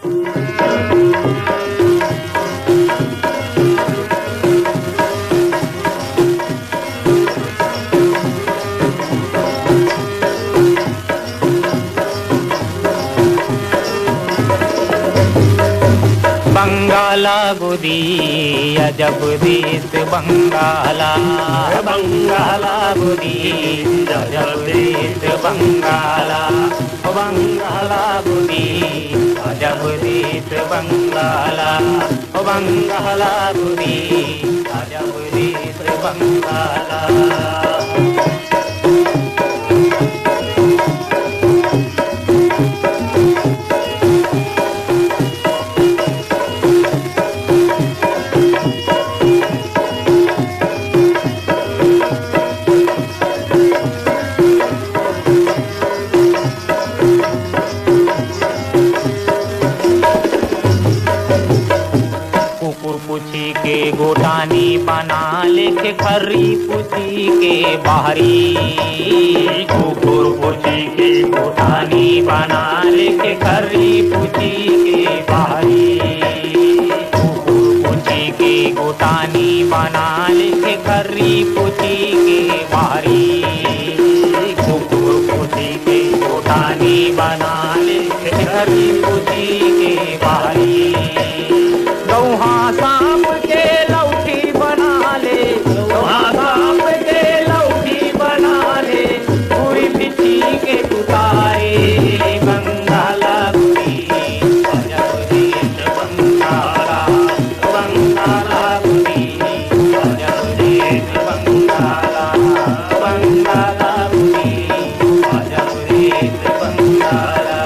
बंगाला गुदी अजब देश बंगाला, बंगाला गुदी अजब देश बंगाला, बंगाला गुदी अजब देश बंगाला, बंगाला गुदी अजब देश बंगाला। पूछी के गोटानी बना लेके खरी पूछी के बाहरी, कुकुर पूछी के गोटानी बना लेके खरी पूछी के बाहरी, कुकुर पूछी के गोटानी बना लेके खरी पूछी के बाहरी, कुकुर पूछी के गोटानी बना लेके खरी पूछी के बाहरी। गौहा सांप के लौठी बना ले, गौहा सांप के लौठी बना ले, पूरी पिछी के तुतारे बंगाला गुदी अजब देश बंगाला, बंगाला गुदी अजब देश बंगाला, बंगाला गुदी अजब देश बंगाला।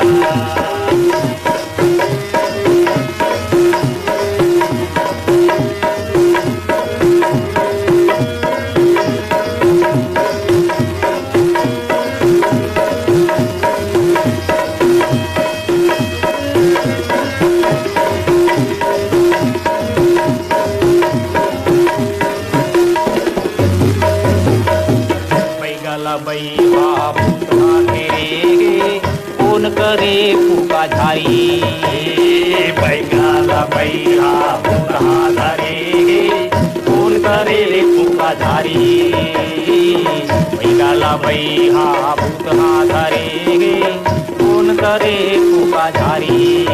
बैवा पुतला तेरे कौन करे फूका झाई, बैगाला बैहा पुतला तेरे कौन करे फूका झाई, बैगाला बैहा पुतला तेरे कौन करे फूका झाई,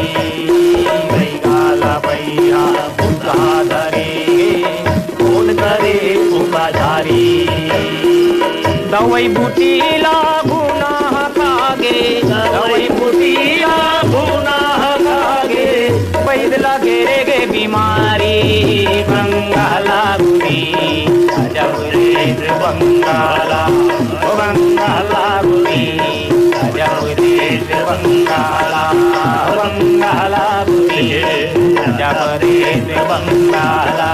बैगाला बैहा पुतला तेरे कौन करे फूका झाई। दवाई बूटीला गुनाह कागे, दवाई बूटीला गुनाह कागे, पैदला घेरे गे बीमारी बंगाला गुदी अजब देश बंगाला, बंगाला गुदी अजब देश बंगाला, बंगाला गुदी अजब देश बंगाला।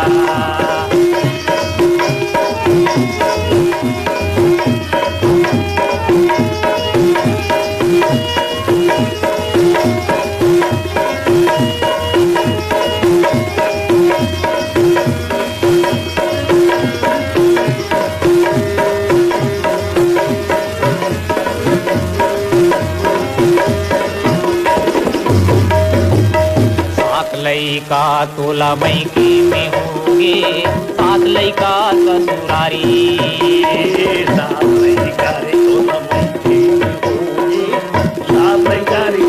लइका तोला बैकी में होगे, सात लइका ससुरारी, सात लइका रे तोला बैकी में होगे, सात लइका रे